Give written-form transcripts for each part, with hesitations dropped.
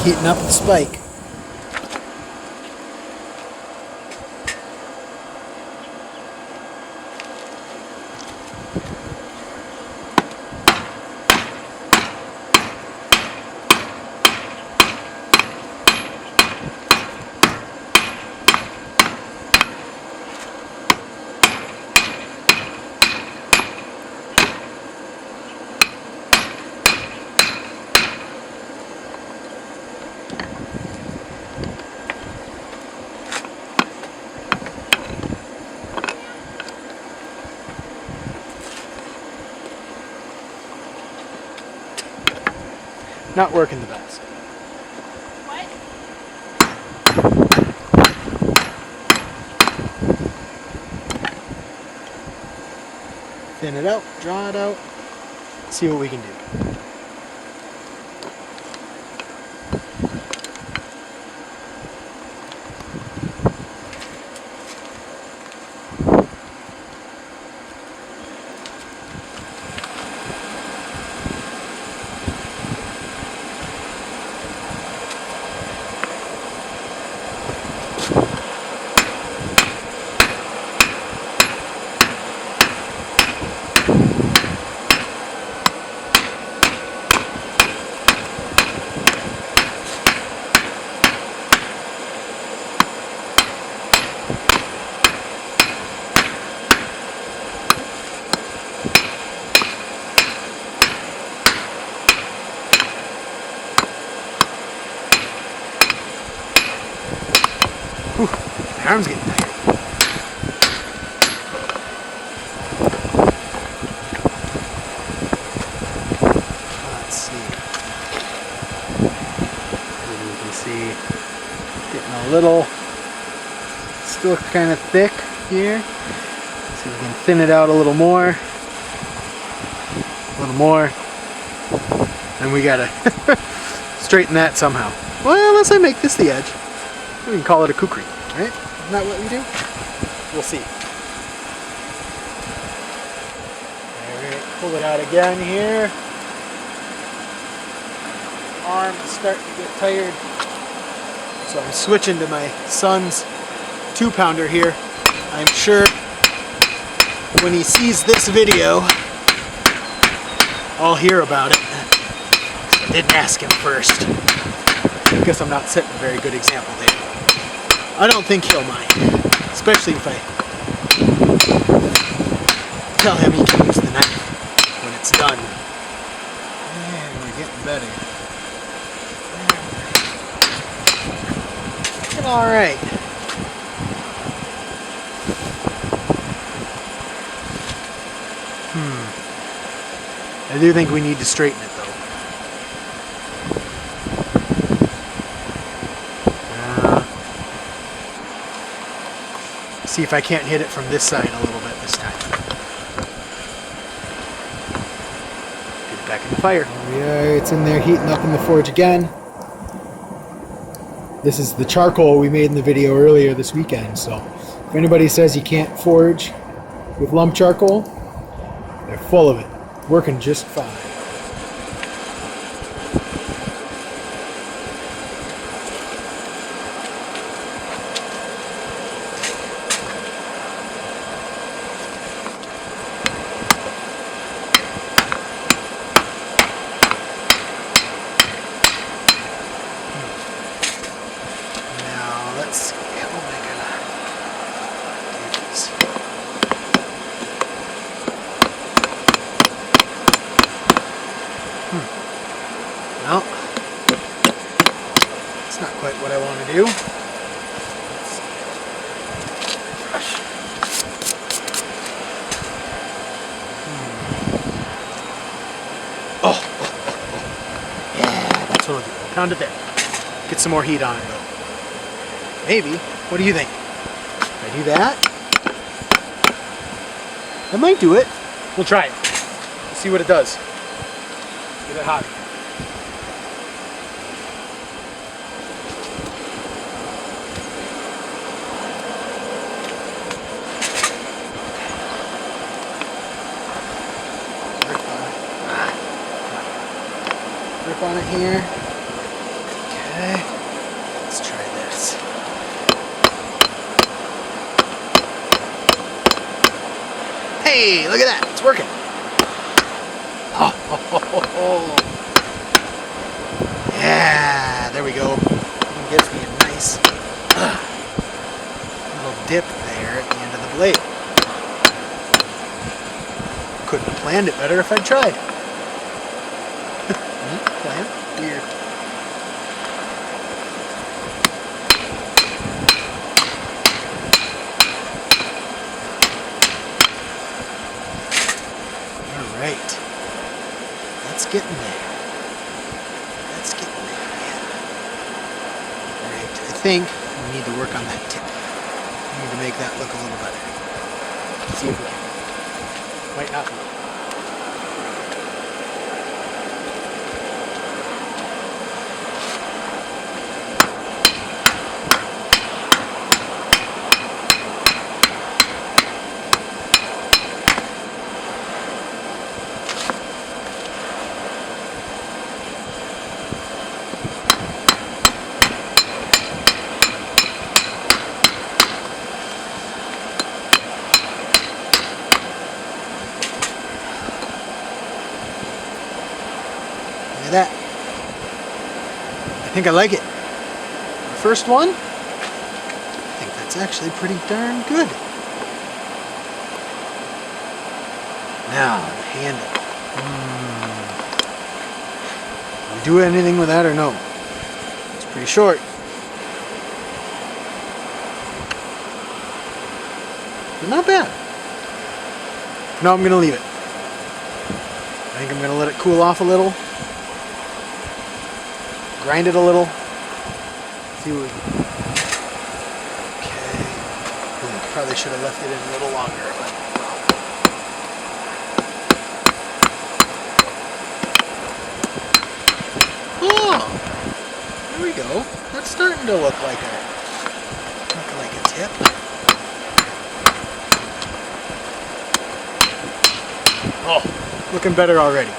heating up the spike. Not working the best. What? Thin it out, draw it out, see what we can do. Whew, my arm's getting tired. Let's see. As you can see, getting a little, still kind of thick here. See if we can thin it out a little more. A little more. And we gotta straighten that somehow. Well, unless I make this the edge. We can call it a kukri, right? Isn't that what we do? We'll see. Alright, pull it out again here. Arm is starting to get tired. So I'm switching to my son's 2-pounder here. I'm sure when he sees this video, I'll hear about it. I didn't ask him first. I guess I'm not setting a very good example there. I don't think he'll mind, especially if I tell him he can use the knife when it's done. And we're getting better. Looking all right. I do think we need to straighten it though. See if I can't hit it from this side a little bit this time. Get it back in the fire. Yeah, it's in there heating up in the forge again. This is the charcoal we made in the video earlier this weekend, so if anybody says you can't forge with lump charcoal, they're full of it. Working just fine. Well, it's not quite what I want to do. Oh, yeah, that's what I'll do. Pound it there. Get some more heat on it though. Maybe. What do you think? If I do that, I might do it. We'll try it. We'll see what it does. Get it hot. Grip on it here. Okay. Okay, let's try this. Hey, look at that, it's working. Oh. Yeah, there we go. It gives me a nice little dip there at the end of the blade. Couldn't have planned it better if I'd tried. Neat plan. Weird. Alright. Let's get in there. Let's get in there, man. Alright, I think we need to work on that tip. We need to make that look a little better. Let's see if we can. Might not be. That. I think I like it. The first one, I think that's actually pretty darn good. Now, the handle. Did we do anything with that or no? It's pretty short. But not bad. No, I'm going to leave it. I think I'm going to let it cool off a little. Grind it a little. See what we can. Okay. Probably should have left it in a little longer, but oh, there we go. That's starting to look like a tip. Oh, looking better already.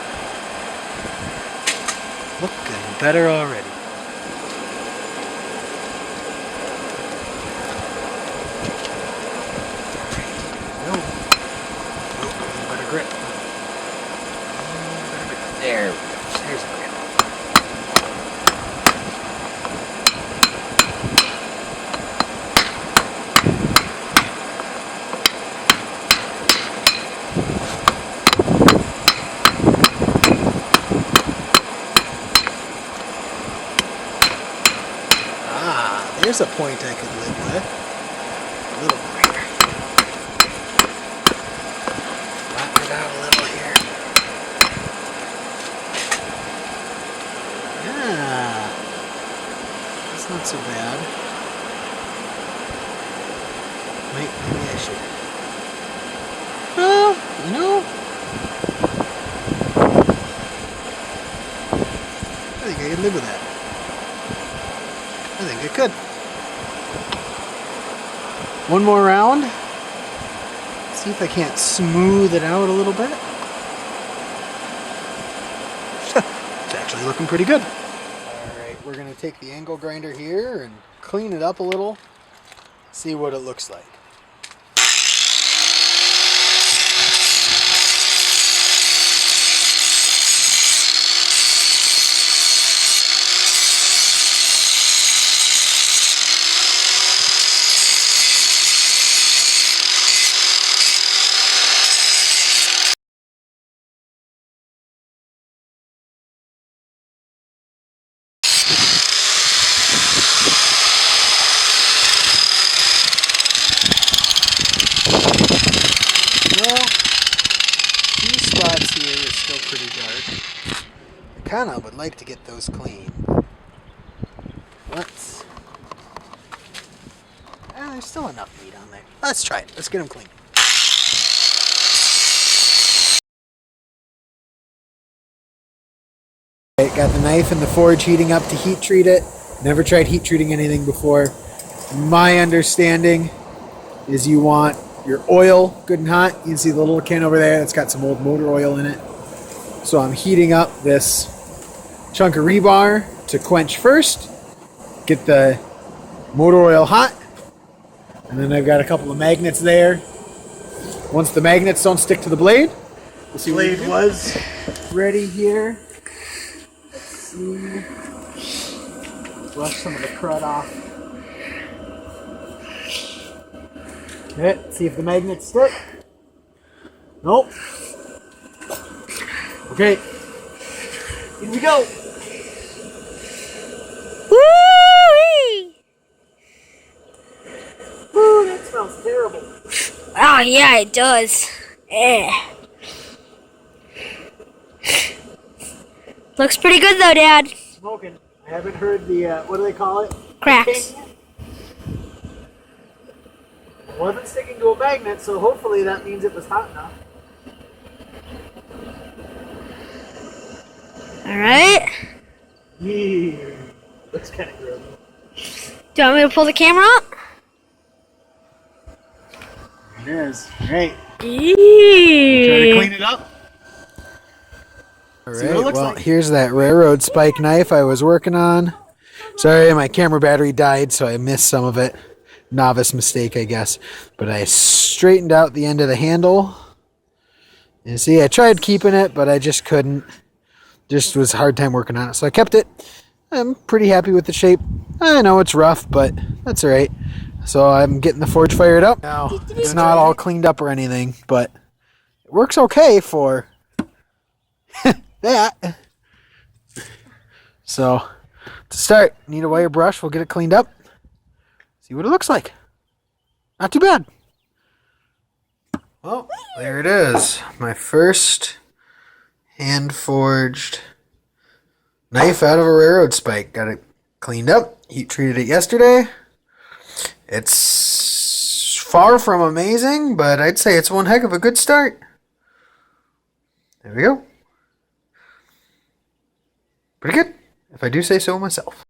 Looking better already. No. Better grip. There we go. There's the grip. There's a point I could live with. A little greater. Flatten it out a little here. Yeah. That's not so bad. Maybe I should. Well, you know. I think I could live with that. I think I could. One more round. See if I can't smooth it out a little bit. It's actually looking pretty good. Alright, we're going to take the angle grinder here and clean it up a little. See what it looks like. Pretty dark. I kind of would like to get those clean. Let's. There's still enough meat on there. Let's try it. Let's get them clean. Right, got the knife and the forge heating up to heat treat it. Never tried heat treating anything before. My understanding is you want your oil good and hot. You can see the little can over there that's got some old motor oil in it. So I'm heating up this chunk of rebar to quench first, get the motor oil hot. And then I've got a couple of magnets there. Once the magnets don't stick to the blade, we'll see what blade was ready here. Let's see. Brush some of the crud off. Okay, see if the magnets stick. Nope. Okay. Here we go. Woo-wee! Ooh, that smells terrible. Oh, yeah, it does. Looks pretty good, though, Dad. Smoking. I haven't heard the, what do they call it? Cracks. It wasn't sticking to a magnet, so hopefully that means it was hot enough. All right. Yeah. Looks kind of gross. Do you want me to pull the camera up? It is. Great. Try to Eee. clean it up. All right, well, here's that railroad spike knife I was working on. Sorry, my camera battery died, so I missed some of it. Novice mistake, I guess. But I straightened out the end of the handle. And see, I tried keeping it, but I just couldn't. Just was a hard time working on it, so I kept it. I'm pretty happy with the shape. I know it's rough, but that's all right. So I'm getting the forge fired up. Now, it's not all cleaned up or anything, but it works okay for that. So, to start, need a wire brush. We'll get it cleaned up. See what it looks like. Not too bad. Well, there it is. My first hand-forged knife out of a railroad spike. Got it cleaned up. Heat treated it yesterday. It's far from amazing, but I'd say it's one heck of a good start. There we go. Pretty good, if I do say so myself.